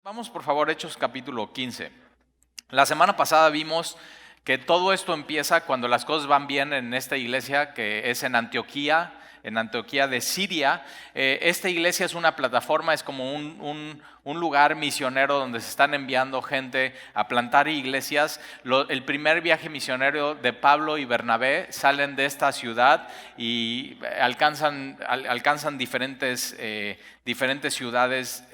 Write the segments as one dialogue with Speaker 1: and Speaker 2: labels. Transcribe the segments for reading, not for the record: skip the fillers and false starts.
Speaker 1: Vamos por favor, Hechos capítulo 15. La semana pasada vimos que todo esto empieza cuando las cosas van bien en esta iglesia que es en Antioquía de Siria. Esta iglesia es una plataforma, es como un lugar misionero donde se están enviando gente a plantar iglesias. El primer viaje misionero de Pablo y Bernabé salen de esta ciudad y alcanzan diferentes ciudades,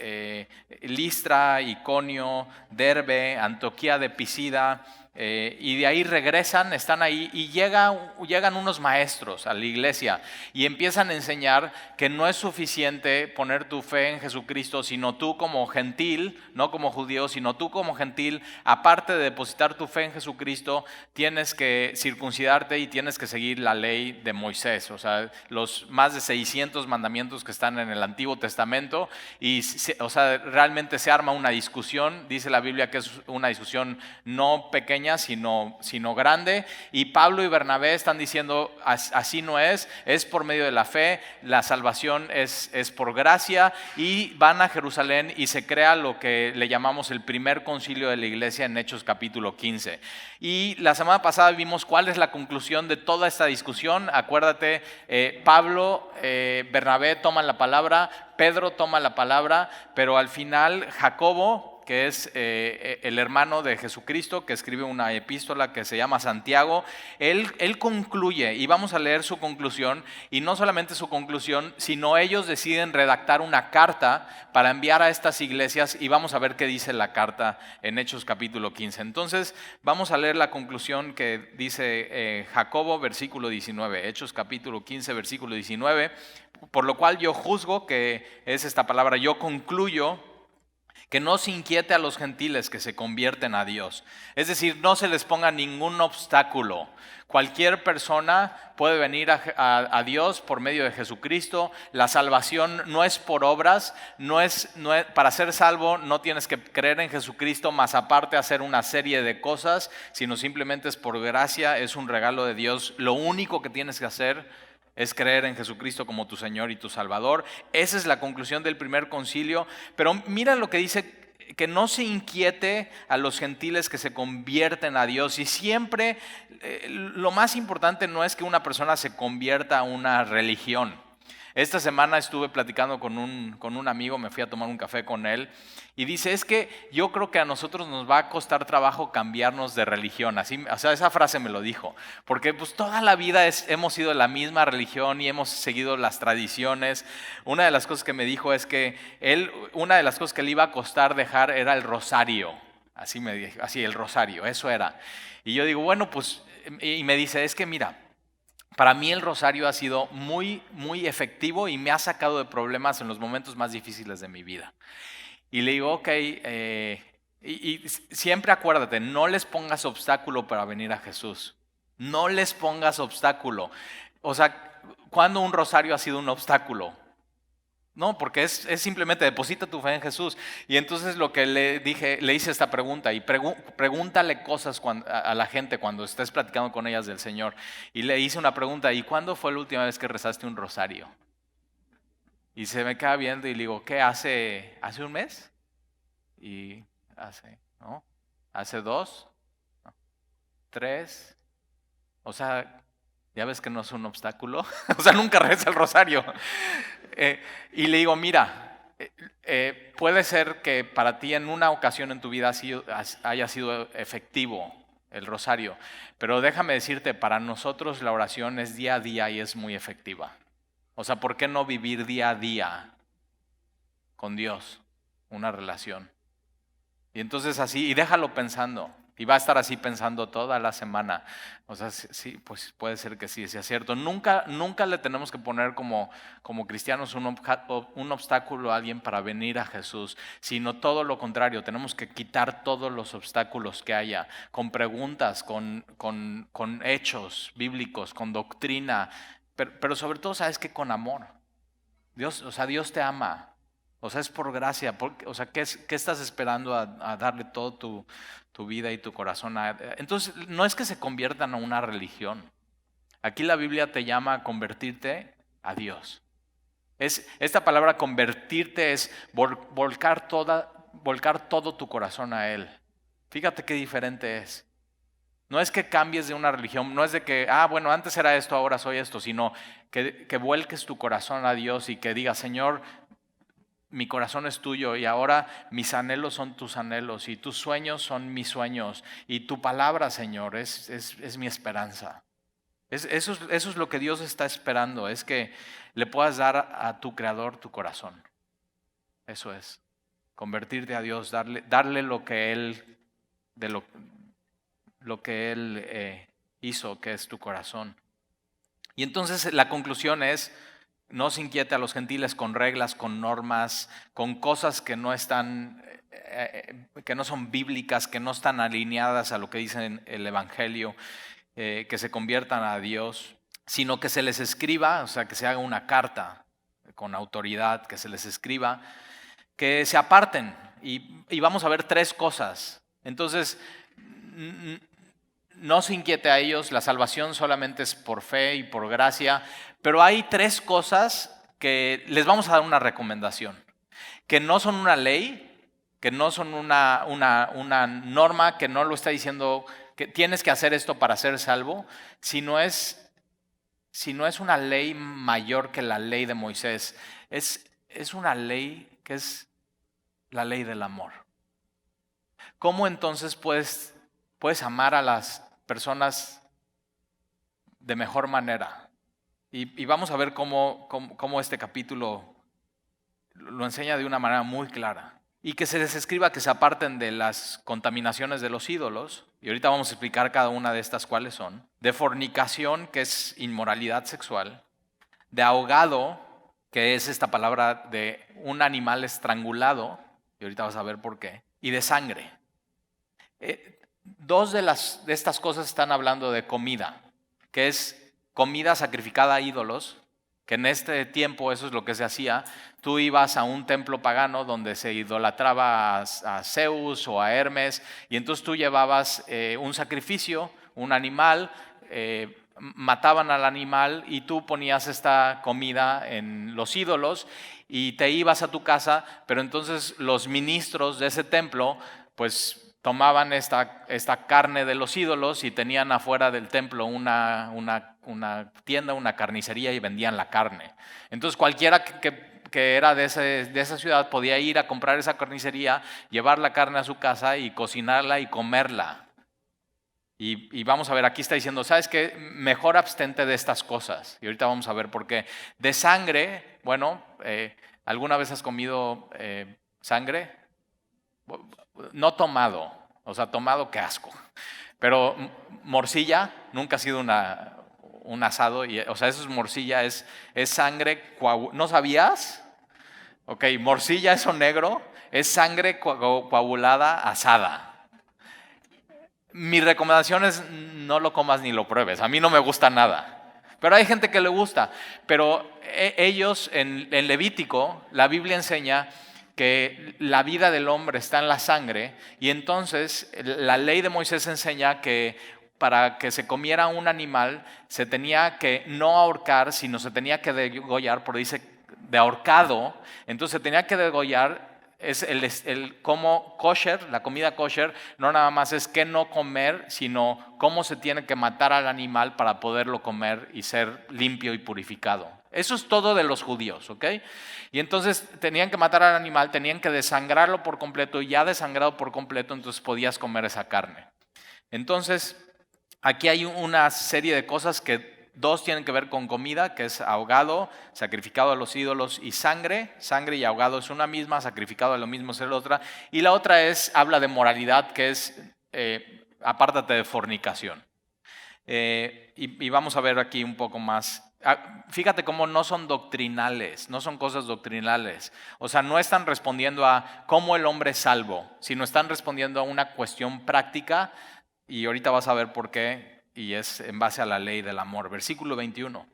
Speaker 1: Listra, Iconio, Derbe, Antioquía de Pisida. Y de ahí regresan, están ahí y llegan unos maestros a la iglesia y empiezan a enseñar que no es suficiente poner tu fe en Jesucristo, sino tú como gentil, no como judío, sino tú como gentil, aparte de depositar tu fe en Jesucristo, tienes que circuncidarte y tienes que seguir la ley de Moisés, o sea, los más de 600 mandamientos que están en el Antiguo Testamento. Y o sea, realmente se arma una discusión, dice la Biblia que es una discusión no pequeña, sino grande, y Pablo y Bernabé están diciendo así no es por medio de la fe, la salvación es por gracia, y van a Jerusalén y se crea lo que le llamamos el primer concilio de la iglesia en Hechos capítulo 15. Y la semana pasada vimos cuál es la conclusión de toda esta discusión. Acuérdate, Pablo, Bernabé toman la palabra, Pedro toma la palabra, pero al final Jacobo, que es el hermano de Jesucristo, que escribe una epístola que se llama Santiago, él concluye, y vamos a leer su conclusión, y no solamente su conclusión, sino ellos deciden redactar una carta para enviar a estas iglesias, y vamos a ver qué dice la carta en Hechos capítulo 15. Entonces, vamos a leer la conclusión que dice Jacobo, versículo 19, Hechos capítulo 15, versículo 19, por lo cual yo juzgo, que es esta palabra, yo concluyo, que no se inquiete a los gentiles que se convierten a Dios. Es decir, no se les ponga ningún obstáculo. Cualquier persona puede venir a Dios por medio de Jesucristo. La salvación no es por obras, para ser salvo no tienes que creer en Jesucristo, más aparte hacer una serie de cosas, sino simplemente es por gracia, es un regalo de Dios. Lo único que tienes que hacer es creer en Jesucristo como tu Señor y tu Salvador. Esa es la conclusión del primer concilio. Pero mira lo que dice, que no se inquiete a los gentiles que se convierten a Dios. Y siempre lo más importante no es que una persona se convierta a una religión. Esta semana estuve platicando con un amigo, me fui a tomar un café con él, y dice, es que yo creo que a nosotros nos va a costar trabajo cambiarnos de religión. Así, o sea, esa frase me lo dijo, porque pues toda la vida hemos sido de la misma religión y hemos seguido las tradiciones. Una de las cosas que me dijo es que una de las cosas que le iba a costar dejar era el rosario. Así me dijo, así el rosario, eso era. Y yo digo, bueno, pues, y me dice, es que mira, para mí el rosario ha sido muy, muy efectivo y me ha sacado de problemas en los momentos más difíciles de mi vida. Y le digo, ok, y siempre acuérdate, no les pongas obstáculo para venir a Jesús. No les pongas obstáculo. O sea, ¿cuándo un rosario ha sido un obstáculo? No, porque es simplemente deposita tu fe en Jesús. Y entonces lo que le hice esta pregunta, y pregúntale cosas a la gente cuando estés platicando con ellas del Señor. Y le hice una pregunta, ¿y cuándo fue la última vez que rezaste un rosario? Y se me queda viendo y le digo, ¿qué? ¿Hace un mes? Y ¿no? ¿Hace 2? ¿No? 3. O sea, ya ves que no es un obstáculo. O sea, nunca reza el rosario. Y le digo, mira, puede ser que para ti en una ocasión en tu vida haya sido efectivo el rosario, pero déjame decirte, para nosotros la oración es día a día y es muy efectiva. O sea, ¿por qué no vivir día a día con Dios una relación? Y entonces así, y déjalo pensando. Y va a estar así pensando toda la semana. O sea, sí, pues puede ser que sí sea cierto. Nunca le tenemos que poner como cristianos un obstáculo a alguien para venir a Jesús, sino todo lo contrario. Tenemos que quitar todos los obstáculos que haya, con preguntas, con hechos bíblicos, con doctrina, pero sobre todo, ¿sabes qué? Con amor. Dios te ama. O sea, es por gracia. O sea, ¿qué estás esperando a darle todo tu vida y tu corazón a? Entonces, no es que se conviertan a una religión. Aquí la Biblia te llama a convertirte a Dios. Esta palabra convertirte es volcar volcar todo tu corazón a Él. Fíjate qué diferente es. No es que cambies de una religión, no es de que, bueno, antes era esto, ahora soy esto, sino que vuelques tu corazón a Dios y que digas, Señor, mi corazón es tuyo y ahora mis anhelos son tus anhelos y tus sueños son mis sueños y tu palabra, Señor, es mi esperanza. Eso es lo que Dios está esperando, es que le puedas dar a tu Creador tu corazón. Eso es, convertirte a Dios, darle lo que Él, lo que Él hizo, que es tu corazón. Y entonces la conclusión es, no se inquiete a los gentiles con reglas, con normas, con cosas que no están, que no son bíblicas, que no están alineadas a lo que dice el Evangelio, que se conviertan a Dios, sino que se les escriba, o sea, que se haga una carta con autoridad, que se les escriba, que se aparten. Y vamos a ver 3 cosas. Entonces, no se inquiete a ellos, la salvación solamente es por fe y por gracia, pero hay 3 cosas que les vamos a dar una recomendación, que no son una ley, que no son una norma, que no lo está diciendo que tienes que hacer esto para ser salvo, sino es una ley mayor que la ley de Moisés, es una ley que es la ley del amor. ¿Cómo entonces puedes amar a las personas de mejor manera? Y vamos a ver cómo este capítulo lo enseña de una manera muy clara. Y que se les escriba que se aparten de las contaminaciones de los ídolos, y ahorita vamos a explicar cada una de estas cuáles son, de fornicación, que es inmoralidad sexual, de ahogado, que es esta palabra de un animal estrangulado, y ahorita vas a ver por qué, y de sangre. 2 de estas cosas están hablando de comida, que es comida sacrificada a ídolos, que en este tiempo eso es lo que se hacía. Tú ibas a un templo pagano donde se idolatraba a Zeus o a Hermes, y entonces tú llevabas un sacrificio, un animal, mataban al animal y tú ponías esta comida en los ídolos y te ibas a tu casa, pero entonces los ministros de ese templo pues tomaban esta carne de los ídolos y tenían afuera del templo una tienda, una carnicería, y vendían la carne. Entonces cualquiera que era de esa ciudad podía ir a comprar esa carnicería, llevar la carne a su casa y cocinarla y comerla. Y vamos a ver, aquí está diciendo, ¿sabes qué? Mejor abstente de estas cosas. Y ahorita vamos a ver por qué. De sangre, bueno, ¿alguna vez has comido sangre? No tomado, o sea, tomado, qué asco. Pero morcilla, nunca ha sido un asado, o sea, eso es morcilla, es sangre, ¿no sabías? Ok, morcilla, eso negro, es sangre coagulada asada. Mi recomendación es no lo comas ni lo pruebes, a mí no me gusta nada. Pero hay gente que le gusta, pero ellos en Levítico, la Biblia enseña que la vida del hombre está en la sangre, y entonces la ley de Moisés enseña que para que se comiera un animal se tenía que no ahorcar, sino se tenía que degollar, por dice de ahorcado, entonces se tenía que degollar. Es como kosher, la comida kosher, no nada más es qué no comer, sino cómo se tiene que matar al animal para poderlo comer y ser limpio y purificado. Eso es todo de los judíos, ¿ok? Y entonces tenían que matar al animal, tenían que desangrarlo por completo, y ya desangrado por completo, entonces podías comer esa carne. Entonces, aquí hay una serie de cosas que 2 tienen que ver con comida, que es ahogado, sacrificado a los ídolos, y sangre. Sangre y ahogado es una misma, sacrificado a lo mismo es la otra. Y la otra habla de moralidad, que es apártate de fornicación. Y vamos a ver aquí un poco más. Fíjate cómo no son doctrinales, no son cosas doctrinales. O sea, no están respondiendo a cómo el hombre es salvo, sino están respondiendo a una cuestión práctica, y ahorita vas a ver por qué. Y es en base a la ley del amor. Versículo 21.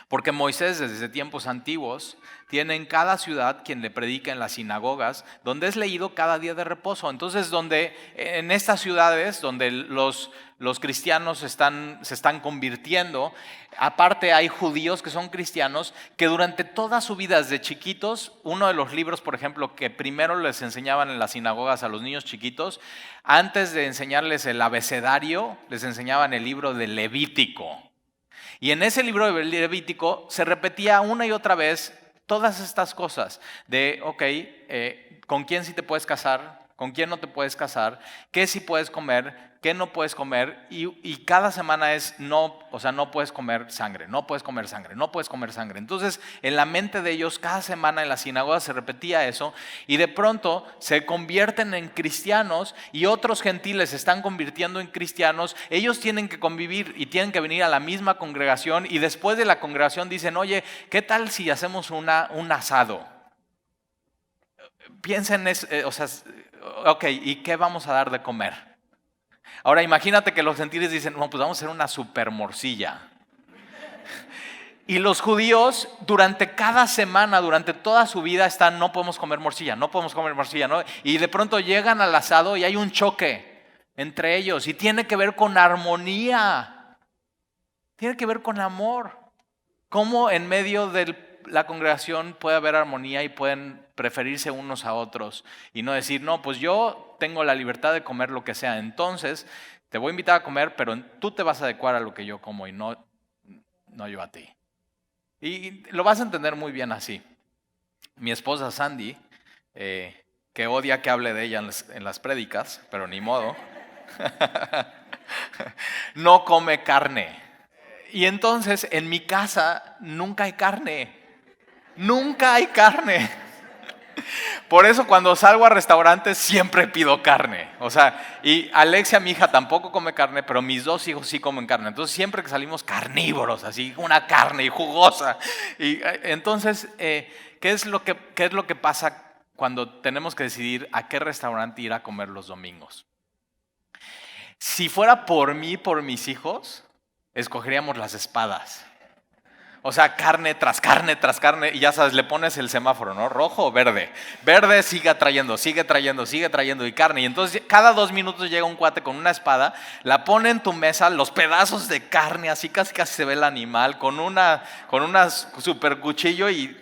Speaker 1: Porque Moisés desde tiempos antiguos tiene en cada ciudad quien le predica en las sinagogas, donde es leído cada día de reposo. Entonces, donde en estas ciudades donde los cristianos se están convirtiendo, aparte hay judíos que son cristianos, que durante toda su vida desde chiquitos, uno de los libros, por ejemplo, que primero les enseñaban en las sinagogas a los niños chiquitos, antes de enseñarles el abecedario, les enseñaban el libro de Levítico. Y en ese libro de Levítico se repetía una y otra vez todas estas cosas de, ¿con quién sí te puedes casar? ¿Con quién no te puedes casar? ¿Qué sí puedes comer? ¿Qué no puedes comer? Y cada semana es no puedes comer sangre, no puedes comer sangre, no puedes comer sangre. Entonces, en la mente de ellos, cada semana en la sinagoga se repetía eso y de pronto se convierten en cristianos y otros gentiles se están convirtiendo en cristianos. Ellos tienen que convivir y tienen que venir a la misma congregación y después de la congregación dicen, oye, ¿qué tal si hacemos un asado? Piensen, ¿y qué vamos a dar de comer? Ahora imagínate que los gentiles dicen, no, pues vamos a hacer una super morcilla. Y los judíos durante cada semana, durante toda su vida están, no podemos comer morcilla, no podemos comer morcilla, ¿no? Y de pronto llegan al asado y hay un choque entre ellos y tiene que ver con armonía, tiene que ver con amor. ¿Cómo en medio de la congregación puede haber armonía y pueden preferirse unos a otros y no decir, no, pues yo tengo la libertad de comer lo que sea, entonces te voy a invitar a comer, pero tú te vas a adecuar a lo que yo como y no yo a ti? Y lo vas a entender muy bien así. Mi esposa Sandy, que odia que hable de ella en las prédicas, pero ni modo, no come carne. Y entonces en mi casa nunca hay carne. Nunca hay carne. Por eso cuando salgo a restaurantes siempre pido carne. Y Alexia, mi hija, tampoco come carne, pero mis dos hijos sí comen carne. Entonces siempre que salimos carnívoros, así, una carne y jugosa. Y entonces, ¿qué es lo que pasa cuando tenemos que decidir a qué restaurante ir a comer los domingos? Si fuera por mí, por mis hijos, escogeríamos las espadas. Carne tras carne tras carne, y ya sabes, le pones el semáforo, ¿no? Rojo o verde. Verde sigue trayendo, y carne. Y entonces cada 2 minutos llega un cuate con una espada, la pone en tu mesa, los pedazos de carne, así casi se ve el animal, con una super cuchillo y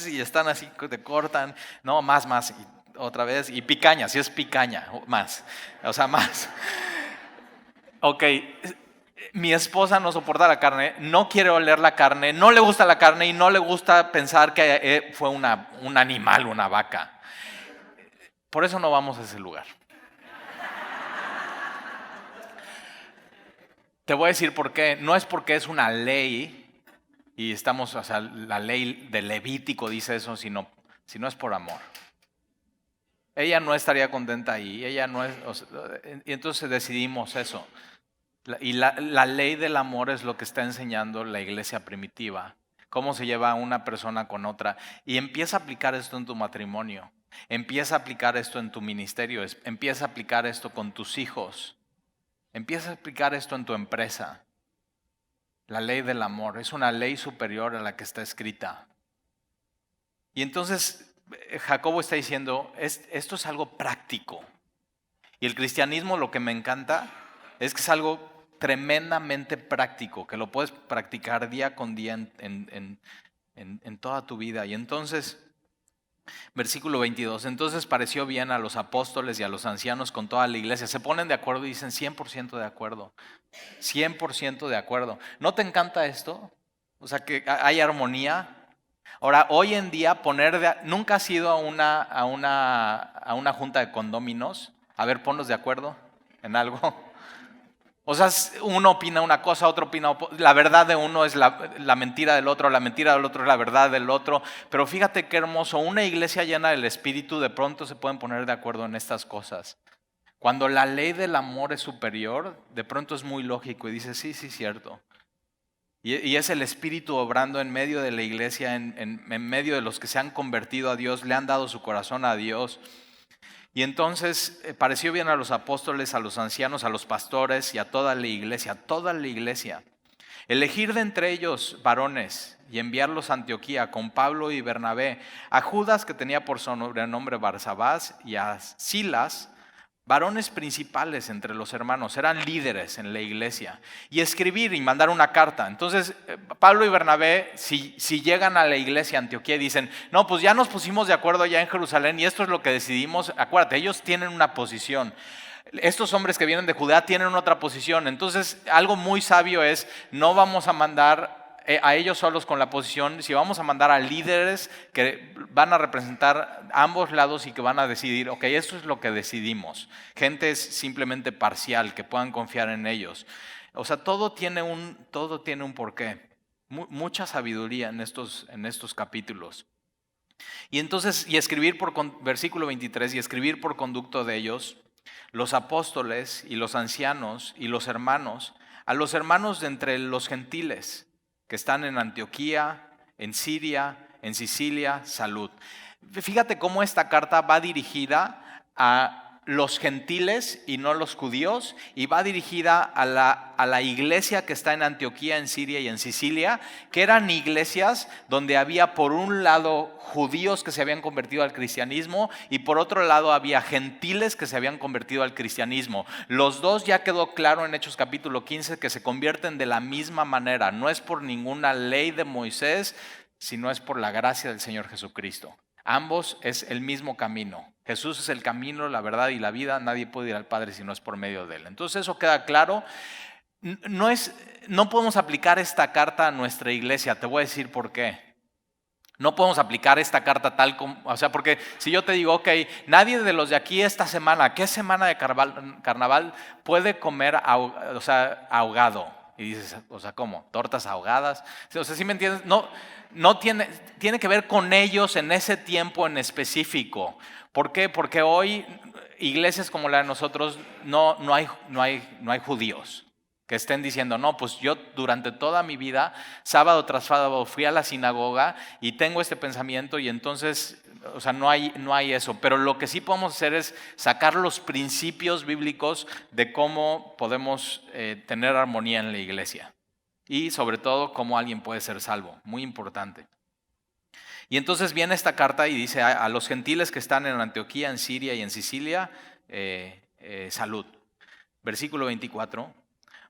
Speaker 1: están así, te cortan, no, más, y otra vez, y picaña, si es picaña, más, más. Mi esposa no soporta la carne, no quiere oler la carne, no le gusta la carne y no le gusta pensar que fue un animal, una vaca. Por eso no vamos a ese lugar. Te voy a decir por qué. No es porque es una ley y estamos, la ley de Levítico dice eso, sino es por amor. Ella no estaría contenta ahí, y entonces decidimos eso. Y la ley del amor es lo que está enseñando la iglesia primitiva. Cómo se lleva una persona con otra. Y empieza a aplicar esto en tu matrimonio. Empieza a aplicar esto en tu ministerio. Empieza a aplicar esto con tus hijos. Empieza a aplicar esto en tu empresa. La ley del amor es una ley superior a la que está escrita. Y entonces Jacobo está diciendo, esto es algo práctico. Y el cristianismo, lo que me encanta es que es algo tremendamente práctico, que lo puedes practicar día con día en toda tu vida. Y entonces, versículo 22, entonces pareció bien a los apóstoles y a los ancianos con toda la iglesia. Se ponen de acuerdo y dicen 100% de acuerdo. 100% de acuerdo. ¿No te encanta esto? Que hay armonía. Ahora, hoy en día, ¿nunca has ido a una junta de condóminos? A ver, ponnos de acuerdo en algo. Uno opina una cosa, otro opina, la verdad de uno es la mentira del otro, la mentira del otro es la verdad del otro. Pero fíjate qué hermoso, una iglesia llena del Espíritu de pronto se pueden poner de acuerdo en estas cosas. Cuando la ley del amor es superior, de pronto es muy lógico y dices, sí, cierto. Y es el Espíritu obrando en medio de la iglesia, en medio de los que se han convertido a Dios, le han dado su corazón a Dios. Y entonces pareció bien a los apóstoles, a los ancianos, a los pastores y a toda la iglesia, Elegir de entre ellos varones y enviarlos a Antioquía con Pablo y Bernabé, a Judas, que tenía por sobrenombre Barsabás, y a Silas, varones principales entre los hermanos, eran líderes en la iglesia, y escribir y mandar una carta. Entonces, Pablo y Bernabé, si llegan a la iglesia Antioquía y dicen, no, pues ya nos pusimos de acuerdo allá en Jerusalén y esto es lo que decidimos, acuérdate, ellos tienen una posición. Estos hombres que vienen de Judea tienen otra posición. Entonces, algo muy sabio es, no vamos a mandar a ellos solos con la posición, si vamos a mandar a líderes que van a representar ambos lados y que van a decidir, ok, esto es lo que decidimos. Gente simplemente parcial, que puedan confiar en ellos. O sea, todo tiene un porqué. Mucha sabiduría en estos capítulos. Y entonces, escribir versículo 23, y escribir por conducto de ellos, los apóstoles y los ancianos y los hermanos, a los hermanos de entre los gentiles que están en Antioquía, en Siria, en Sicilia, salud. Fíjate cómo esta carta va dirigida a los gentiles y no los judíos, y va dirigida a la iglesia que está en Antioquía, en Siria y en Sicilia, que eran iglesias donde había por un lado judíos que se habían convertido al cristianismo y por otro lado había gentiles que se habían convertido al cristianismo. Los dos, ya quedó claro en Hechos capítulo 15, que se convierten de la misma manera. No es por ninguna ley de Moisés, sino es por la gracia del Señor Jesucristo. Ambos es el mismo camino. Jesús es el camino, la verdad y la vida. Nadie puede ir al Padre si no es por medio de Él. Entonces eso queda claro. No podemos aplicar esta carta a nuestra iglesia. Te voy a decir por qué. No podemos aplicar esta carta tal como, o sea, porque si yo te digo, ok, nadie de los de aquí esta semana, ¿qué semana de carnaval puede comer ahogado? Y dices, o sea, ¿cómo? ¿Tortas ahogadas? O sea, ¿sí me entiendes? No tiene que ver con ellos en ese tiempo en específico. ¿Por qué? Porque hoy iglesias como la de nosotros no hay judíos que estén diciendo, no, pues yo durante toda mi vida, sábado tras sábado, fui a la sinagoga y tengo este pensamiento, y entonces, o sea, no hay eso. Pero lo que sí podemos hacer es sacar los principios bíblicos de cómo podemos tener armonía en la iglesia. Y sobre todo, cómo alguien puede ser salvo. Muy importante. Y entonces viene esta carta y dice a los gentiles que están en Antioquía, en Siria y en Sicilia, salud. Versículo 24.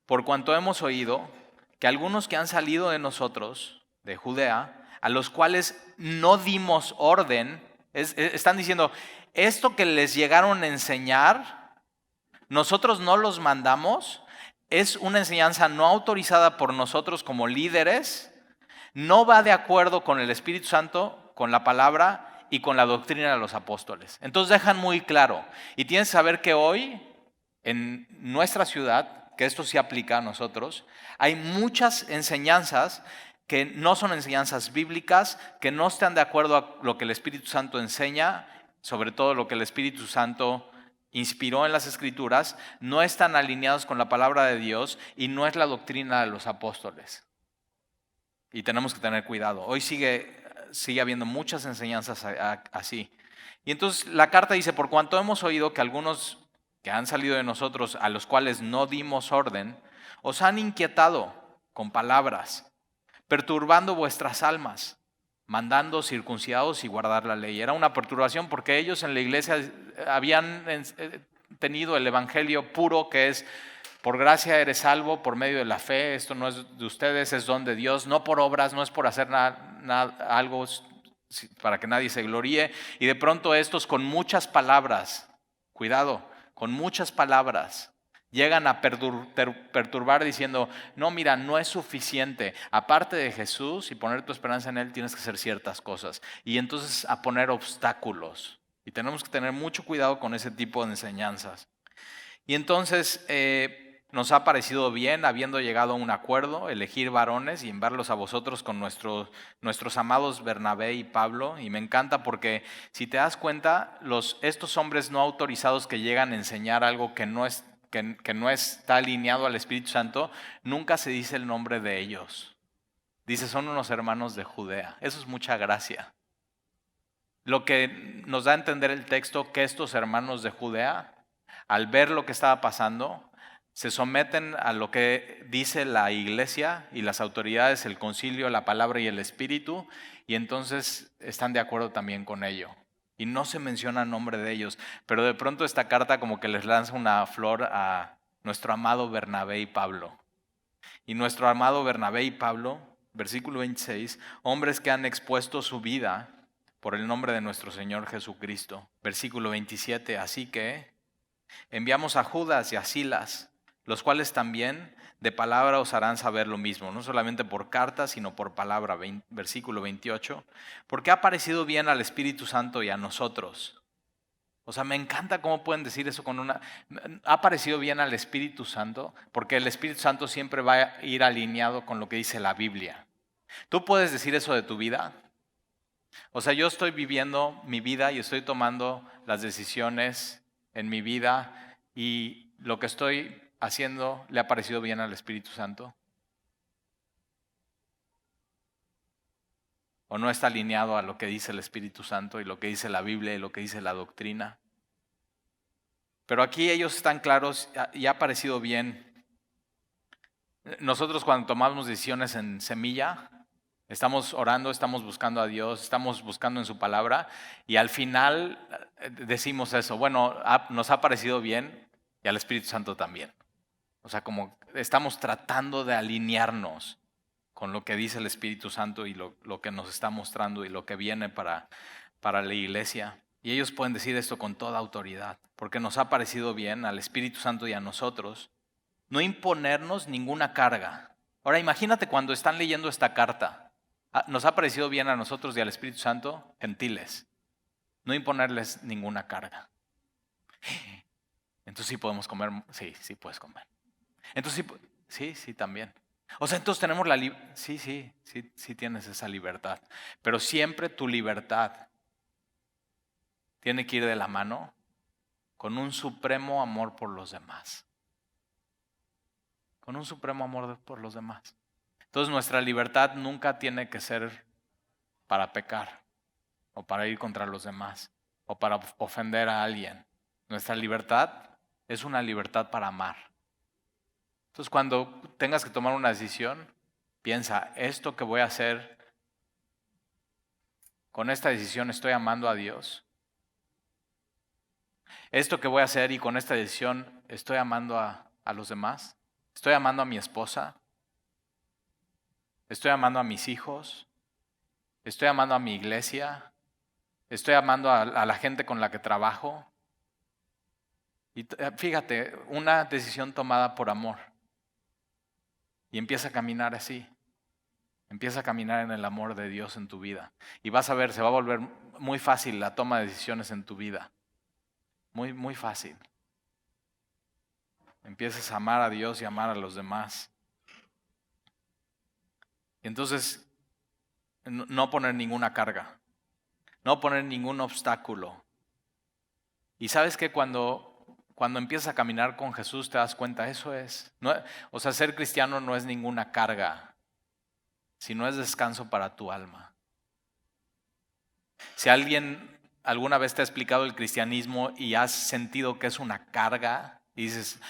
Speaker 1: Por cuanto hemos oído que algunos que han salido de nosotros, de Judea, a los cuales no dimos orden, están diciendo, esto que les llegaron a enseñar, nosotros no los mandamos, es una enseñanza no autorizada por nosotros como líderes, no va de acuerdo con el Espíritu Santo, con la palabra y con la doctrina de los apóstoles. Entonces dejan muy claro, y tienes que saber que hoy, en nuestra ciudad, que esto sí aplica a nosotros, hay muchas enseñanzas que no son enseñanzas bíblicas, que no están de acuerdo a lo que el Espíritu Santo enseña, sobre todo lo que el Espíritu Santo inspiró en las Escrituras, no están alineados con la palabra de Dios y no es la doctrina de los apóstoles. Y tenemos que tener cuidado. Hoy sigue habiendo muchas enseñanzas así. Y entonces la carta dice, por cuanto hemos oído que algunos que han salido de nosotros, a los cuales no dimos orden, os han inquietado con palabras, perturbando vuestras almas, mandando circuncidados y guardar la ley. Era una perturbación porque ellos en la iglesia habían tenido el evangelio puro, que es, por gracia eres salvo por medio de la fe, esto no es de ustedes, es don de Dios, no por obras, no es por hacer algo para que nadie se gloríe. Y de pronto estos con muchas palabras, cuidado, con muchas palabras, llegan a perturbar diciendo, no, mira, no es suficiente. Aparte de Jesús y poner tu esperanza en Él, tienes que hacer ciertas cosas. Y entonces a poner obstáculos. Y tenemos que tener mucho cuidado con ese tipo de enseñanzas. Y entonces nos ha parecido bien, habiendo llegado a un acuerdo, elegir varones y enviarlos a vosotros con nuestros amados Bernabé y Pablo. Y me encanta porque, si te das cuenta, estos hombres no autorizados que llegan a enseñar algo que no está alineado al Espíritu Santo, nunca se dice el nombre de ellos. Dice, son unos hermanos de Judea. Eso es mucha gracia. Lo que nos da a entender el texto, que estos hermanos de Judea, al ver lo que estaba pasando, se someten a lo que dice la iglesia y las autoridades, el concilio, la palabra y el espíritu, y entonces están de acuerdo también con ello. Y no se menciona nombre de ellos, pero de pronto esta carta como que les lanza una flor a nuestro amado Bernabé y Pablo. Y nuestro amado Bernabé y Pablo, versículo 26, hombres que han expuesto su vida por el nombre de nuestro Señor Jesucristo. Versículo 27, así que enviamos a Judas y a Silas, los cuales también de palabra os harán saber lo mismo, no solamente por carta, sino por palabra. Versículo 28, porque ha parecido bien al Espíritu Santo y a nosotros. O sea, me encanta cómo pueden decir eso con una... Ha parecido bien al Espíritu Santo, porque el Espíritu Santo siempre va a ir alineado con lo que dice la Biblia. ¿Tú puedes decir eso de tu vida? O sea, yo estoy viviendo mi vida y estoy tomando las decisiones en mi vida y lo que estoy haciendo le ha parecido bien al Espíritu Santo. ¿O no está alineado a lo que dice el Espíritu Santo y lo que dice la Biblia y lo que dice la doctrina? Pero aquí ellos están claros y ha parecido bien. Nosotros cuando tomamos decisiones en Semilla, estamos orando, estamos buscando a Dios, estamos buscando en su palabra y al final decimos eso, bueno, nos ha parecido bien y al Espíritu Santo también. O sea, como estamos tratando de alinearnos con lo que dice el Espíritu Santo y lo que nos está mostrando y lo que viene para la iglesia. Y ellos pueden decir esto con toda autoridad, porque nos ha parecido bien al Espíritu Santo y a nosotros no imponernos ninguna carga. Ahora imagínate cuando están leyendo esta carta. Nos ha parecido bien a nosotros y al Espíritu Santo, gentiles, no imponerles ninguna carga. Entonces sí podemos comer, sí puedes comer. Entonces sí también. O sea, entonces tenemos la libertad, sí tienes esa libertad. Pero siempre tu libertad tiene que ir de la mano con un supremo amor por los demás. Con un supremo amor por los demás. Entonces nuestra libertad nunca tiene que ser para pecar o para ir contra los demás o para ofender a alguien. Nuestra libertad es una libertad para amar. Entonces cuando tengas que tomar una decisión, piensa, esto que voy a hacer, con esta decisión estoy amando a Dios. Esto que voy a hacer y con esta decisión estoy amando a los demás. Estoy amando a mi esposa. Estoy amando a mis hijos. Estoy amando a mi iglesia. Estoy amando a la gente con la que trabajo. Y fíjate, una decisión tomada por amor. Y empieza a caminar así. Empieza a caminar en el amor de Dios en tu vida. Y vas a ver, se va a volver muy fácil la toma de decisiones en tu vida. Muy fácil. Empiezas a amar a Dios y amar a los demás. Y entonces, no poner ninguna carga. No poner ningún obstáculo. Y sabes que cuando empiezas a caminar con Jesús te das cuenta, eso es. O sea, ser cristiano no es ninguna carga, sino es descanso para tu alma. Si alguien alguna vez te ha explicado el cristianismo y has sentido que es una carga, y dices,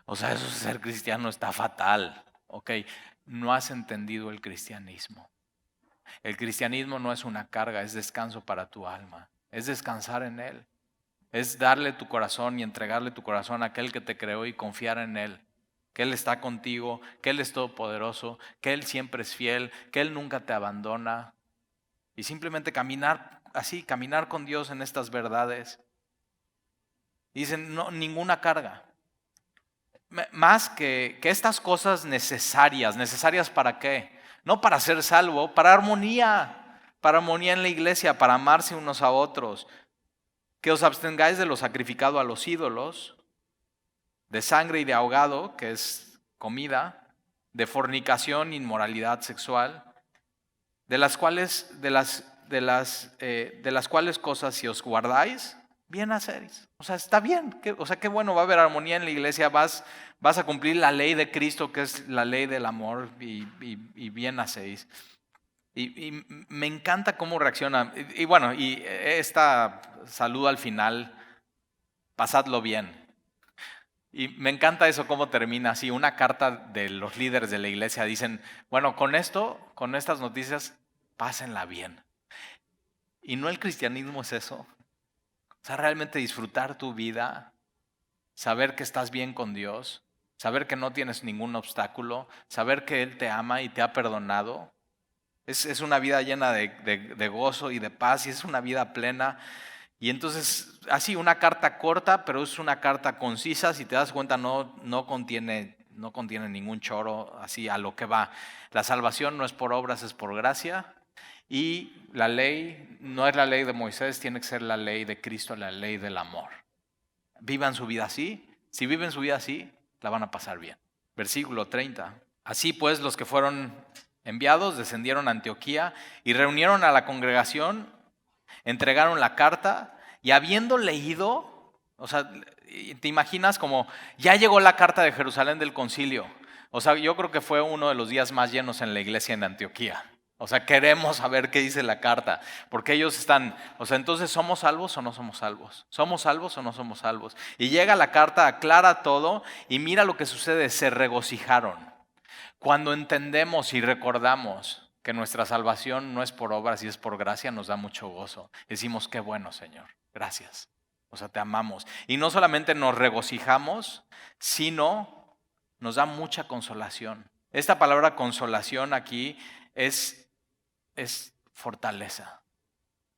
Speaker 1: o sea, eso de ser cristiano está fatal. Ok, no has entendido el cristianismo. El cristianismo no es una carga, es descanso para tu alma. Es descansar en Él. Es darle tu corazón y entregarle tu corazón a aquel que te creó y confiar en Él. Que Él está contigo, que Él es todopoderoso, que Él siempre es fiel, que Él nunca te abandona. Y simplemente caminar así, caminar con Dios en estas verdades. Dicen, no, ninguna carga. Más que estas cosas necesarias. ¿Necesarias para qué? No para ser salvo, para armonía en la iglesia, para amarse unos a otros. Que os abstengáis de lo sacrificado a los ídolos, de sangre y de ahogado, que es comida, de fornicación, inmoralidad sexual, de las cuales cosas si os guardáis, bien hacéis. O sea, está bien. Qué bueno, va a haber armonía en la iglesia, vas a cumplir la ley de Cristo, que es la ley del amor, y bien hacéis. Y me encanta cómo reacciona. Y bueno, y esta saludo al final, pasadlo bien. Y me encanta eso, cómo termina así. Una carta de los líderes de la iglesia dicen, bueno, con estas noticias, pásenla bien. Y no, el cristianismo es eso. O sea, realmente disfrutar tu vida, saber que estás bien con Dios, saber que no tienes ningún obstáculo, saber que Él te ama y te ha perdonado. Es una vida llena de gozo y de paz, y es una vida plena. Y entonces, así, una carta corta, pero es una carta concisa. Si te das cuenta, no contiene ningún choro, así a lo que va. La salvación no es por obras, es por gracia. Y la ley no es la ley de Moisés, tiene que ser la ley de Cristo, la ley del amor. Vivan su vida así. Si viven su vida así, la van a pasar bien. Versículo 30. Así pues, los que fueron enviados descendieron a Antioquía y reunieron a la congregación, entregaron la carta y habiendo leído, o sea, te imaginas como ya llegó la carta de Jerusalén del concilio. O sea, yo creo que fue uno de los días más llenos en la iglesia en Antioquía. O sea, queremos saber qué dice la carta, porque ellos están, o sea, entonces, ¿somos salvos o no somos salvos? ¿Somos salvos o no somos salvos? Y llega la carta, aclara todo y mira lo que sucede, se regocijaron. Cuando entendemos y recordamos que nuestra salvación no es por obras y es por gracia, nos da mucho gozo. Decimos, qué bueno, Señor, gracias. O sea, te amamos. Y no solamente nos regocijamos, sino nos da mucha consolación. Esta palabra consolación aquí es fortaleza.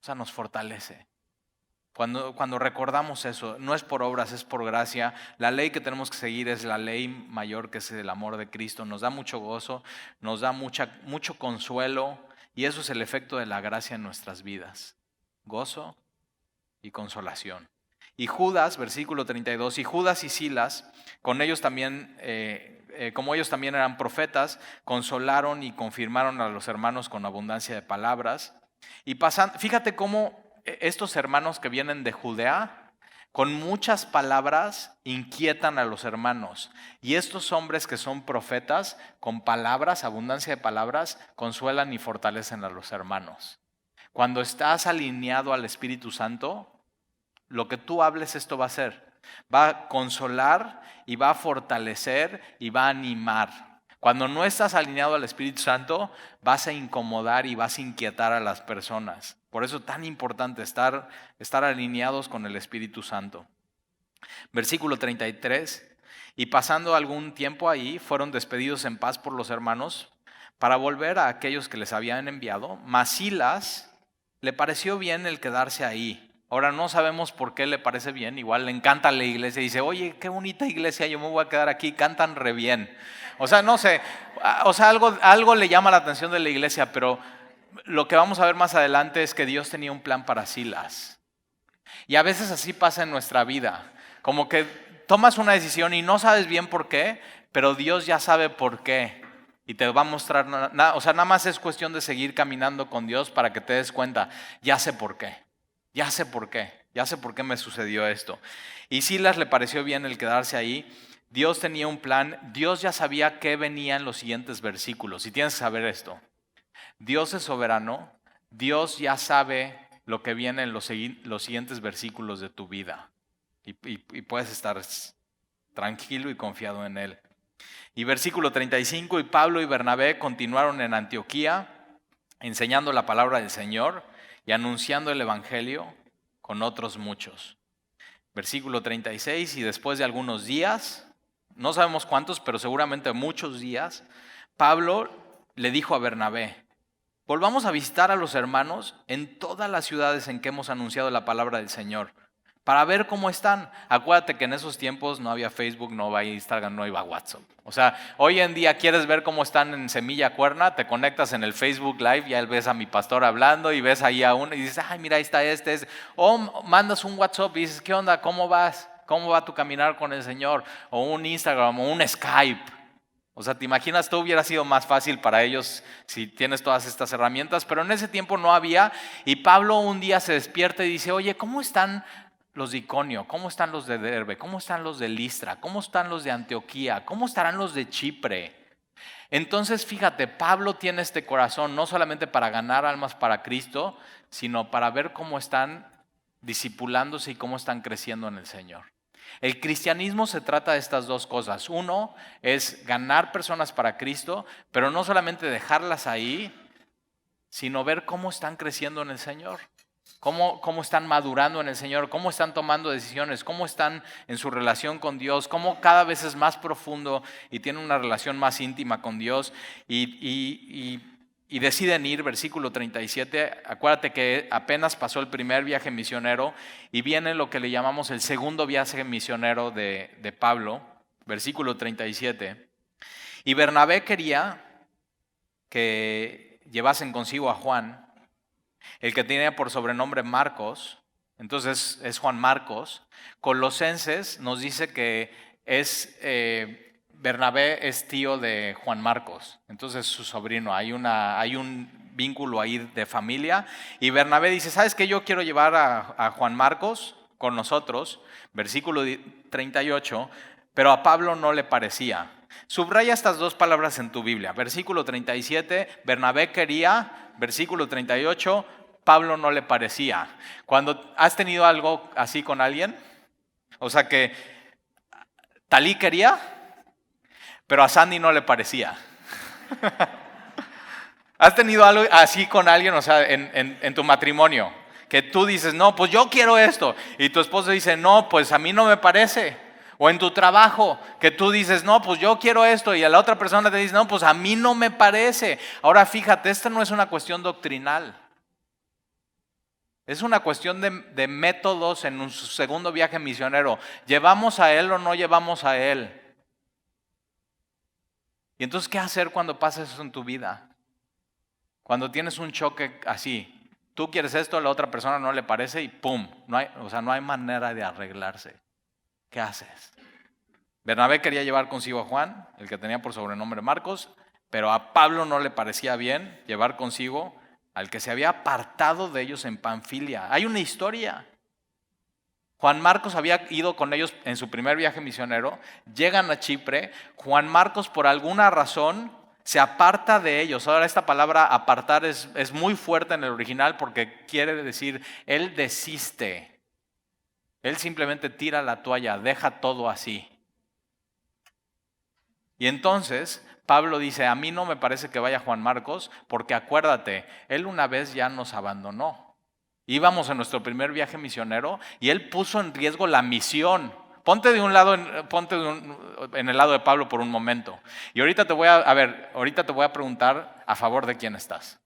Speaker 1: O sea, nos fortalece. Cuando recordamos eso, no es por obras, es por gracia. La ley que tenemos que seguir es la ley mayor, que es el amor de Cristo. Nos da mucho gozo, nos da mucho consuelo, y eso es el efecto de la gracia en nuestras vidas. Gozo y consolación. Y Judas, versículo 32, y Judas y Silas, con ellos también, como ellos también eran profetas, consolaron y confirmaron a los hermanos con abundancia de palabras. Y fíjate cómo estos hermanos que vienen de Judea, con muchas palabras inquietan a los hermanos. Y estos hombres que son profetas, con palabras, abundancia de palabras, consuelan y fortalecen a los hermanos. Cuando estás alineado al Espíritu Santo, lo que tú hables, esto va a hacer. Va a consolar y va a fortalecer y va a animar. Cuando no estás alineado al Espíritu Santo, vas a incomodar y vas a inquietar a las personas. Por eso es tan importante estar alineados con el Espíritu Santo. Versículo 33. Y pasando algún tiempo ahí, fueron despedidos en paz por los hermanos para volver a aquellos que les habían enviado. Mas Silas le pareció bien el quedarse ahí. Ahora no sabemos por qué le parece bien, igual le encanta la iglesia y dice, oye, qué bonita iglesia, yo me voy a quedar aquí, cantan re bien. O sea, no sé, o sea, algo le llama la atención de la iglesia, pero lo que vamos a ver más adelante es que Dios tenía un plan para Silas. Y a veces así pasa en nuestra vida, como que tomas una decisión y no sabes bien por qué, pero Dios ya sabe por qué. Y te va a mostrar, o sea, nada más es cuestión de seguir caminando con Dios para que te des cuenta, ya sé por qué. Ya sé por qué me sucedió esto. Y Silas le pareció bien el quedarse ahí. Dios tenía un plan, Dios ya sabía qué venía en los siguientes versículos. Y tienes que saber esto. Dios es soberano, Dios ya sabe lo que viene en los siguientes versículos de tu vida. Y puedes estar tranquilo y confiado en Él. Y versículo 35, y Pablo y Bernabé continuaron en Antioquía, enseñando la palabra del Señor y anunciando el evangelio con otros muchos. Versículo 36, y después de algunos días, no sabemos cuántos, pero seguramente muchos días, Pablo le dijo a Bernabé, volvamos a visitar a los hermanos en todas las ciudades en que hemos anunciado la palabra del Señor, para ver cómo están. Acuérdate que en esos tiempos no había Facebook, no había Instagram, no había WhatsApp. O sea, hoy en día quieres ver cómo están en Semilla Cuerna, te conectas en el Facebook Live, ya ves a mi pastor hablando y ves ahí a uno y dices, ay, mira, ahí está este. O mandas un WhatsApp y dices, ¿qué onda? ¿Cómo vas? ¿Cómo va tu caminar con el Señor? O un Instagram o un Skype. O sea, ¿te imaginas? Todo hubiera sido más fácil para ellos si tienes todas estas herramientas, pero en ese tiempo no había. Y Pablo un día se despierta y dice, oye, ¿cómo están los de Iconio? ¿Cómo están los de Derbe? ¿Cómo están los de Listra? ¿Cómo están los de Antioquía? ¿Cómo estarán los de Chipre? Entonces, fíjate, Pablo tiene este corazón no solamente para ganar almas para Cristo, sino para ver cómo están discipulándose y cómo están creciendo en el Señor. El cristianismo se trata de estas dos cosas. Uno es ganar personas para Cristo, pero no solamente dejarlas ahí, sino ver cómo están creciendo en el Señor, cómo están madurando en el Señor, cómo están tomando decisiones, cómo están en su relación con Dios, cómo cada vez es más profundo y tienen una relación más íntima con Dios y deciden ir, versículo 37, acuérdate que apenas pasó el primer viaje misionero y viene lo que le llamamos el segundo viaje misionero de Pablo, versículo 37. Y Bernabé quería que llevasen consigo a Juan, el que tenía por sobrenombre Marcos, entonces es Juan Marcos. Colosenses nos dice que Bernabé es tío de Juan Marcos, entonces su sobrino, hay un vínculo ahí de familia. Y Bernabé dice, ¿sabes qué? Yo quiero llevar a Juan Marcos con nosotros, versículo 38, pero a Pablo no le parecía. Subraya estas dos palabras en tu Biblia, versículo 37, Bernabé quería, versículo 38, Pablo no le parecía. Cuando has tenido algo así con alguien, o sea que Talí quería, pero a Sandy no le parecía. ¿Has tenido algo así con alguien, o sea, en tu matrimonio? Que tú dices, no, pues yo quiero esto. Y tu esposo dice, no, pues a mí no me parece. O en tu trabajo, que tú dices, no, pues yo quiero esto. Y a la otra persona te dice, no, pues a mí no me parece. Ahora fíjate, esta no es una cuestión doctrinal. Es una cuestión de métodos en un segundo viaje misionero. ¿Llevamos a él o no llevamos a él? Y entonces, ¿qué hacer cuando pasa eso en tu vida? Cuando tienes un choque así, tú quieres esto, a la otra persona no le parece y ¡pum! No hay manera de arreglarse. ¿Qué haces? Bernabé quería llevar consigo a Juan, el que tenía por sobrenombre Marcos, pero a Pablo no le parecía bien llevar consigo al que se había apartado de ellos en Panfilia. Hay una historia. Juan Marcos había ido con ellos en su primer viaje misionero, llegan a Chipre, Juan Marcos por alguna razón se aparta de ellos. Ahora esta palabra apartar es muy fuerte en el original porque quiere decir, él desiste, él simplemente tira la toalla, deja todo así. Y entonces Pablo dice, a mí no me parece que vaya Juan Marcos, porque acuérdate, él una vez ya nos abandonó. Íbamos en nuestro primer viaje misionero y él puso en riesgo la misión. Ponte en el lado de Pablo por un momento. Y ahorita te voy a preguntar a favor de quién estás.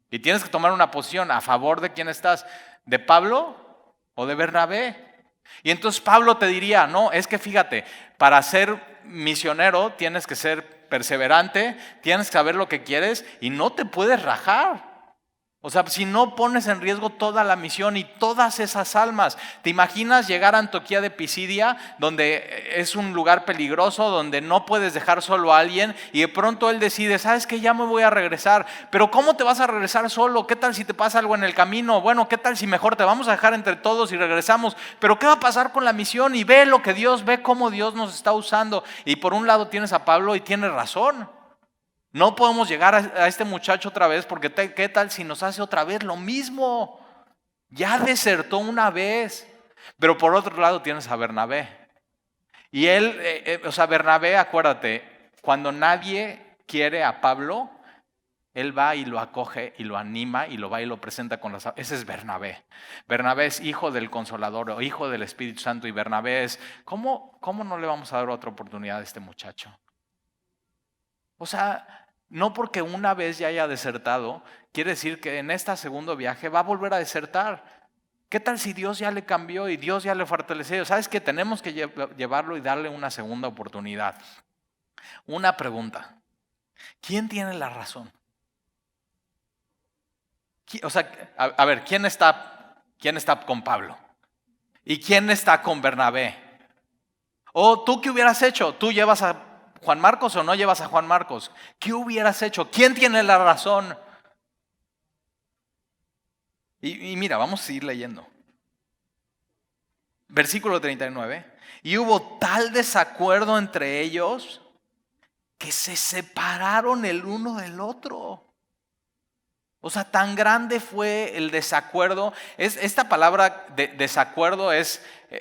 Speaker 1: Y tienes que tomar una posición a favor de quién estás, ¿de Pablo o de Bernabé? Y entonces Pablo te diría, no, es que fíjate, para ser misionero tienes que ser perseverante, tienes que saber lo que quieres y no te puedes rajar. O sea, si no pones en riesgo toda la misión y todas esas almas. ¿Te imaginas llegar a Antioquía de Pisidia, donde es un lugar peligroso, donde no puedes dejar solo a alguien y de pronto él decide, ¿sabes qué? Ya me voy a regresar. Pero ¿cómo te vas a regresar solo? ¿Qué tal si te pasa algo en el camino? Bueno, ¿qué tal si mejor te vamos a dejar entre todos y regresamos? Pero ¿qué va a pasar con la misión? Y ve lo que Dios, ve cómo Dios nos está usando. Y por un lado tienes a Pablo y tiene razón. No podemos llegar a este muchacho otra vez porque ¿qué tal si nos hace otra vez lo mismo? Ya desertó una vez. Pero por otro lado tienes a Bernabé. Y Bernabé, acuérdate, cuando nadie quiere a Pablo, él va y lo acoge y lo anima y lo va y lo presenta con las... Ese es Bernabé. Bernabé es hijo del Consolador o hijo del Espíritu Santo y Bernabé es... ¿Cómo no le vamos a dar otra oportunidad a este muchacho? O sea... No porque una vez ya haya desertado, quiere decir que en este segundo viaje va a volver a desertar. ¿Qué tal si Dios ya le cambió y Dios ya le fortaleció? ¿Sabes qué? Tenemos que llevarlo y darle una segunda oportunidad. Una pregunta. ¿Quién tiene la razón? O sea, a ver, ¿quién está con Pablo? ¿Y quién está con Bernabé? ¿O tú qué hubieras hecho? ¿Tú llevas a Juan Marcos o no llevas a Juan Marcos? ¿Qué hubieras hecho? ¿Quién tiene la razón? Y mira, vamos a seguir leyendo. Versículo 39. Y hubo tal desacuerdo entre ellos que se separaron el uno del otro. O sea, tan grande fue el desacuerdo. Esta palabra de desacuerdo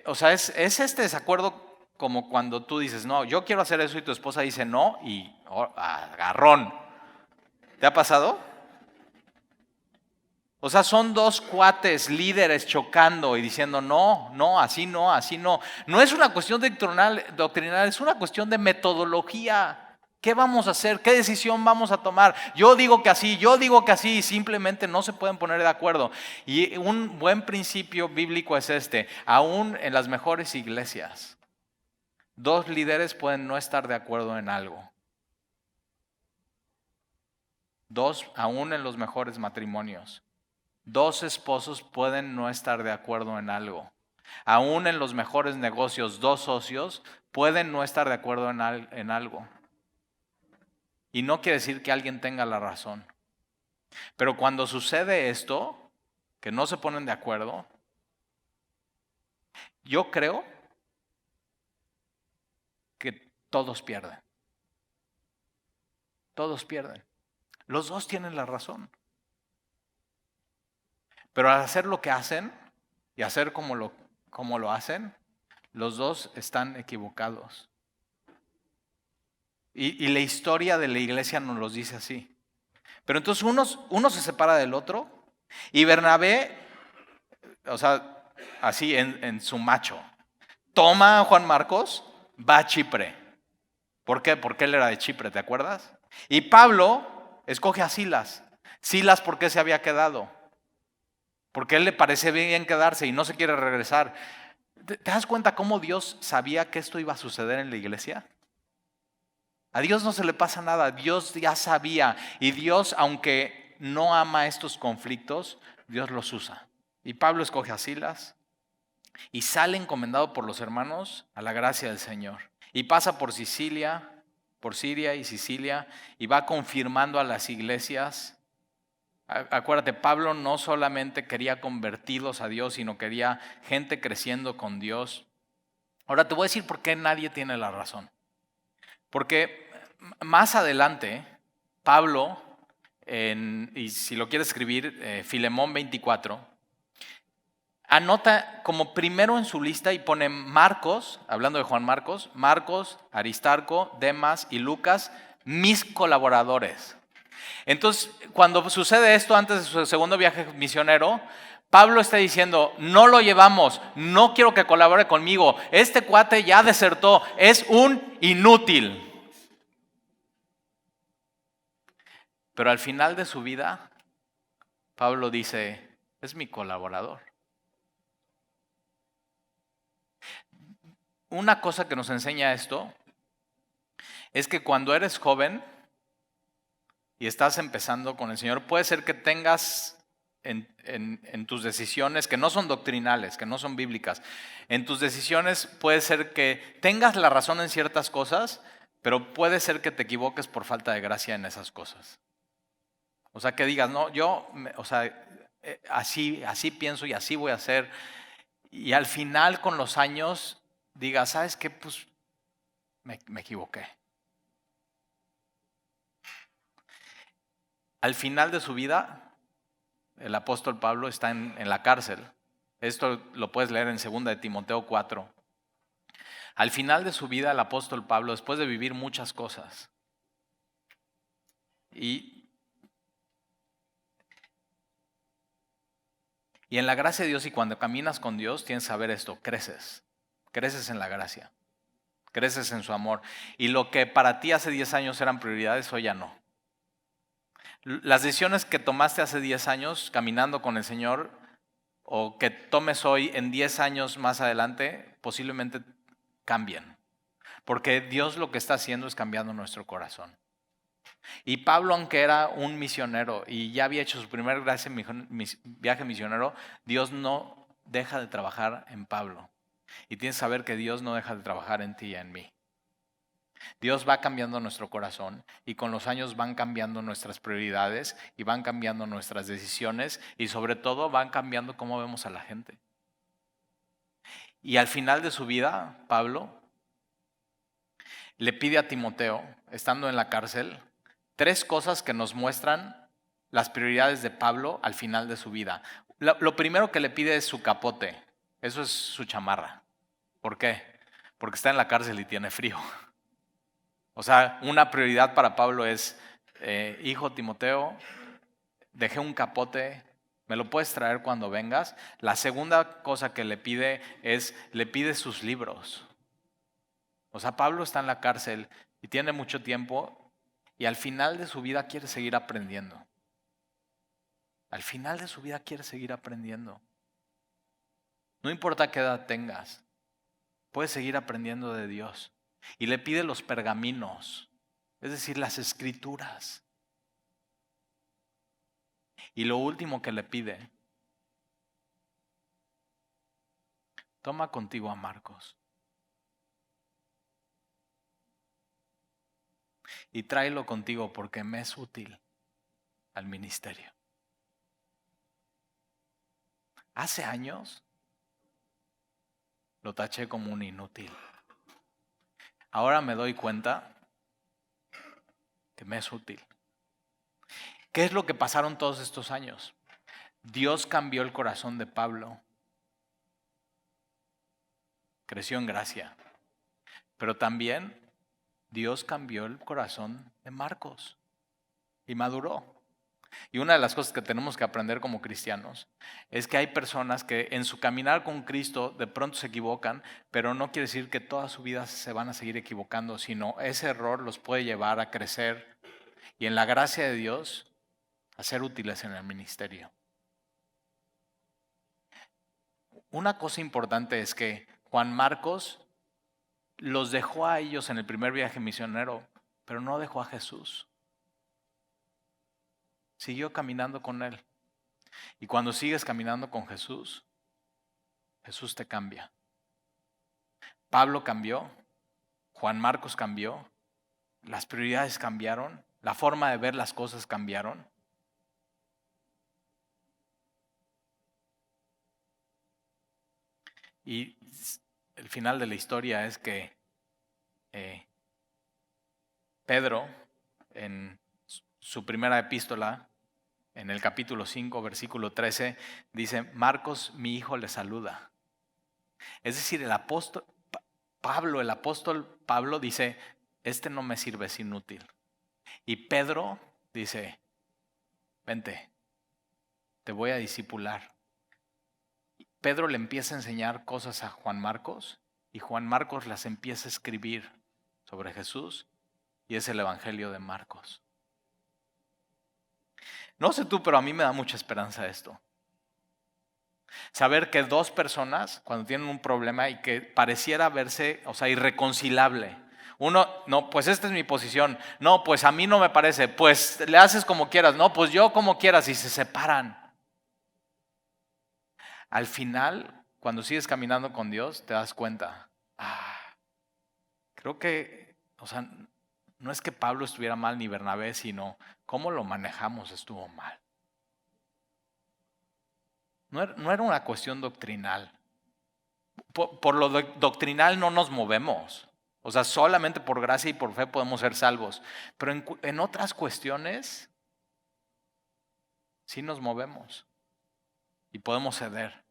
Speaker 1: o sea, es este desacuerdo como cuando tú dices, no, yo quiero hacer eso y tu esposa dice no y agarrón. ¿Te ha pasado? O sea, son dos cuates líderes chocando y diciendo no, no, así no, así no. No es una cuestión doctrinal, es una cuestión de metodología. ¿Qué vamos a hacer? ¿Qué decisión vamos a tomar? Yo digo que así, y simplemente no se pueden poner de acuerdo. Y un buen principio bíblico es este, aún en las mejores iglesias, dos líderes pueden no estar de acuerdo en algo. Dos, aún en los mejores matrimonios. Dos esposos pueden no estar de acuerdo en algo. Aún en los mejores negocios, dos socios pueden no estar de acuerdo en algo. Y no quiere decir que alguien tenga la razón. Pero cuando sucede esto, que no se ponen de acuerdo, yo creo que todos pierden. Todos pierden. Los dos tienen la razón. Pero al hacer lo que hacen y hacer como lo hacen, los dos están equivocados. Y la historia de la iglesia nos los dice así. Pero entonces uno se separa del otro y Bernabé, o sea, así en su macho, toma a Juan Marcos, va a Chipre. ¿Por qué? Porque él era de Chipre, ¿te acuerdas? Y Pablo escoge a Silas. Silas, ¿por qué se había quedado? Porque a él le parece bien quedarse y no se quiere regresar. ¿Te das cuenta cómo Dios sabía que esto iba a suceder en la iglesia? A Dios no se le pasa nada, Dios ya sabía. Y Dios, aunque no ama estos conflictos, Dios los usa. Y Pablo escoge a Silas y sale encomendado por los hermanos a la gracia del Señor. Y pasa por Siria y Sicilia, y va confirmando a las iglesias. Acuérdate, Pablo no solamente quería convertidos a Dios, sino quería gente creciendo con Dios. Ahora te voy a decir por qué nadie tiene la razón. Porque más adelante, Pablo, y si lo quieres escribir, Filemón 24, anota como primero en su lista y pone Marcos, hablando de Juan Marcos, Aristarco, Demas y Lucas, mis colaboradores. Entonces, cuando sucede esto antes de su segundo viaje misionero, Pablo está diciendo, no lo llevamos, no quiero que colabore conmigo, este cuate ya desertó, es un inútil. Pero al final de su vida, Pablo dice, es mi colaborador. Una cosa que nos enseña esto es que cuando eres joven y estás empezando con el Señor, puede ser que tengas en tus decisiones, que no son doctrinales, que no son bíblicas, en tus decisiones puede ser que tengas la razón en ciertas cosas, pero puede ser que te equivoques por falta de gracia en esas cosas. O sea, que digas, no, así pienso y así voy a hacer. Y al final, con los años, digas, ¿sabes qué? Pues me equivoqué. Al final de su vida, el apóstol Pablo está en la cárcel. Esto lo puedes leer en 2 de Timoteo 4. Al final de su vida, el apóstol Pablo, después de vivir muchas cosas, y en la gracia de Dios y cuando caminas con Dios, tienes que saber esto, creces en la gracia, creces en su amor. Y lo que para ti hace 10 años eran prioridades, hoy ya no. Las decisiones que tomaste hace 10 años caminando con el Señor o que tomes hoy en 10 años más adelante, posiblemente cambien. Porque Dios lo que está haciendo es cambiando nuestro corazón. Y Pablo, aunque era un misionero y ya había hecho su primer viaje misionero, Dios no deja de trabajar en Pablo. Y tienes que saber que Dios no deja de trabajar en ti y en mí. Dios va cambiando nuestro corazón y con los años van cambiando nuestras prioridades y van cambiando nuestras decisiones y sobre todo van cambiando cómo vemos a la gente. Y al final de su vida, Pablo le pide a Timoteo, estando en la cárcel, 3 cosas que nos muestran las prioridades de Pablo al final de su vida. Lo primero que le pide es su capote. Eso es su chamarra. ¿Por qué? Porque está en la cárcel y tiene frío. O sea, una prioridad para Pablo es, hijo Timoteo, dejé un capote, ¿me lo puedes traer cuando vengas? La segunda cosa que le pide sus libros. O sea, Pablo está en la cárcel y tiene mucho tiempo y al final de su vida quiere seguir aprendiendo. Al final de su vida quiere seguir aprendiendo. No importa qué edad tengas, puedes seguir aprendiendo de Dios. Y le pide los pergaminos, es decir, las escrituras. Y lo último que le pide, toma contigo a Marcos y tráelo contigo porque me es útil al ministerio. Hace años lo taché como un inútil. Ahora me doy cuenta que me es útil. ¿Qué es lo que pasaron todos estos años? Dios cambió el corazón de Pablo. Creció en gracia. Pero también Dios cambió el corazón de Marcos y maduró. Y una de las cosas que tenemos que aprender como cristianos es que hay personas que en su caminar con Cristo de pronto se equivocan, pero no quiere decir que toda su vida se van a seguir equivocando, sino ese error los puede llevar a crecer y en la gracia de Dios a ser útiles en el ministerio. Una cosa importante es que Juan Marcos los dejó a ellos en el primer viaje misionero, pero no dejó a Jesús. Siguió caminando con él. Y cuando sigues caminando con Jesús, Jesús te cambia. Pablo cambió, Juan Marcos cambió, las prioridades cambiaron, la forma de ver las cosas cambiaron. Y el final de la historia es que Pedro, en su primera epístola, en el capítulo 5, versículo 13, dice, Marcos, mi hijo, le saluda. Es decir, el apóstol Pablo dice, este no me sirve, es inútil. Y Pedro dice, vente, te voy a discipular. Pedro le empieza a enseñar cosas a Juan Marcos y Juan Marcos las empieza a escribir sobre Jesús y es el Evangelio de Marcos. No sé tú, pero a mí me da mucha esperanza esto. Saber que dos personas, cuando tienen un problema y que pareciera verse, irreconcilable. Uno, no, pues esta es mi posición. No, pues a mí no me parece. Pues le haces como quieras. No, pues yo como quieras. Y se separan. Al final, cuando sigues caminando con Dios, te das cuenta. Creo que, no es que Pablo estuviera mal ni Bernabé, sino cómo lo manejamos estuvo mal. No era una cuestión doctrinal. Por lo doctrinal no nos movemos. Solamente por gracia y por fe podemos ser salvos. Pero en otras cuestiones sí nos movemos. Y podemos ceder.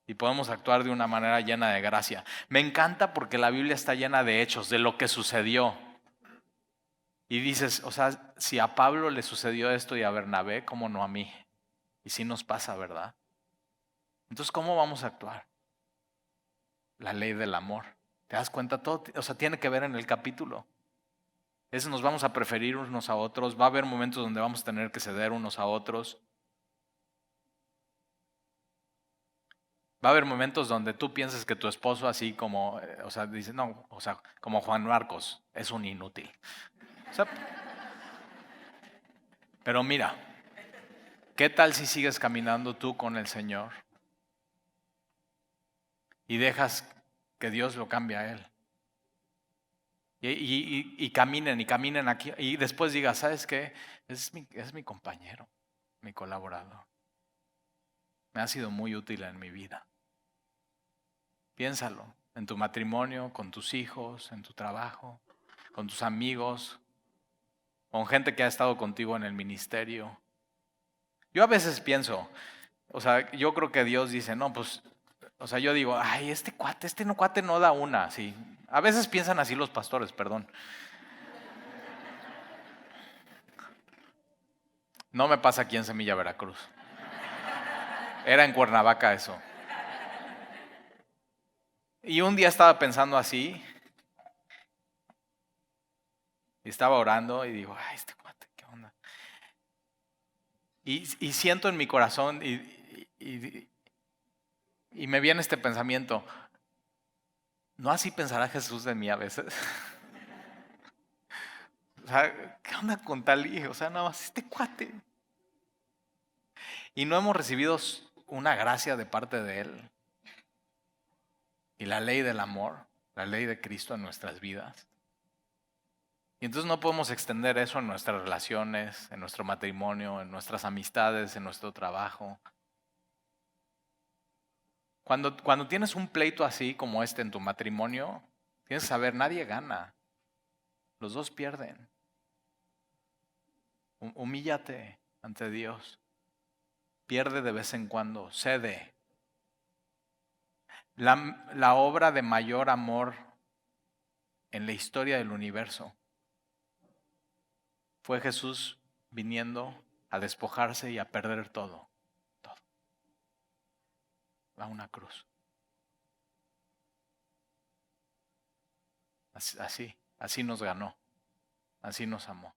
Speaker 1: Y podemos actuar de una manera llena de gracia. Me encanta porque la Biblia está llena de hechos, de lo que sucedió. Y dices, si a Pablo le sucedió esto y a Bernabé, ¿cómo no a mí? Y sí nos pasa, ¿verdad? Entonces, ¿cómo vamos a actuar? La ley del amor. ¿Te das cuenta? Todo, tiene que ver en el capítulo. Nos vamos a preferir unos a otros. Va a haber momentos donde vamos a tener que ceder unos a otros. Va a haber momentos donde tú piensas que tu esposo así como, dice, no, como Juan Marcos, es un inútil. Pero mira, ¿qué tal si sigues caminando tú con el Señor y dejas que Dios lo cambie a Él? Y caminen aquí y después digas, ¿sabes qué? Es mi compañero, mi colaborador. Me ha sido muy útil en mi vida. Piénsalo, en tu matrimonio, con tus hijos, en tu trabajo, con tus amigos, con gente que ha estado contigo en el ministerio. Yo a veces pienso, o sea, yo creo que Dios dice, no, pues, o sea, yo digo, ay, este cuate no da una, sí. A veces piensan así los pastores, perdón. No me pasa aquí en Semilla, Veracruz. Era en Cuernavaca eso. Y un día estaba pensando así, y estaba orando y digo, ay, este cuate, ¿qué onda? Y siento en mi corazón y, y me viene este pensamiento, ¿no así pensará Jesús de mí a veces? O sea, ¿qué onda con tal hijo? O sea, nada más este cuate. Y no hemos recibido una gracia de parte de Él. Y la ley del amor, la ley de Cristo en nuestras vidas. Y entonces no podemos extender eso en nuestras relaciones, en nuestro matrimonio, en nuestras amistades, en nuestro trabajo. Cuando tienes un pleito así como este en tu matrimonio, tienes que saber, nadie gana. Los dos pierden. Humíllate ante Dios. Pierde de vez en cuando, cede. La obra de mayor amor en la historia del universo fue Jesús viniendo a despojarse y a perder todo, todo, a una cruz. Así nos ganó, así nos amó.